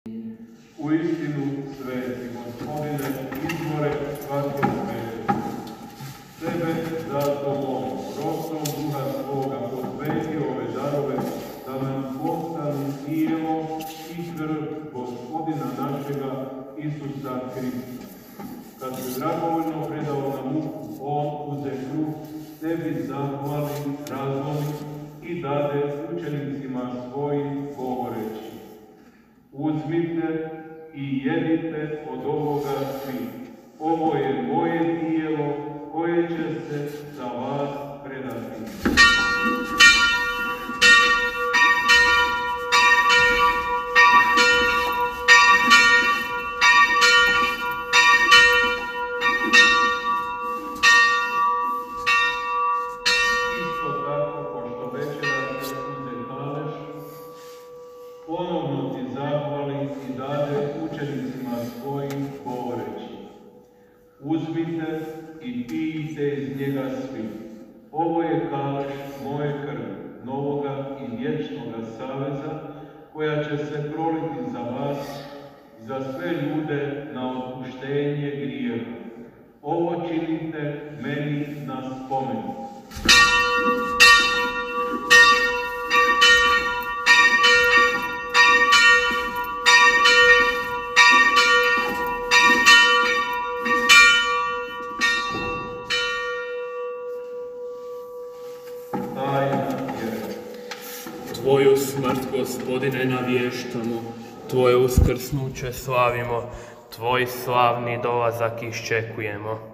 Uistinu sveti, Gospodine, izvore svake svete. Tebe zato molim, rodstvom Duha svoga, posveti ove darove, da nam postanu tijelo i krv Gospodina našega Isusa Hrista. Kad se dragovoljno predao na muku, on uze kruh, tebi zahvali, razlomi i dade učenicima svojim govoreći: uzmite i jedite od ovoga svi. Ovo je moje tijelo koje će se za vas predati. Isto tako, pošto večera se uze kaleš, ponovno ti zahvali i dade učenicima svojim govoreći: uzmite i pijte iz njega svi. Ovo je kaleš moje krvi, novoga i vječnoga saveza, koja će se proliti za vas, za sve ljude na otpuštenje grijeha. Ovo činite meni na spomen. Tvoju smrt, Gospodine, navještamo, Tvoje uskrsnuće slavimo, Tvoj slavni dolazak iščekujemo.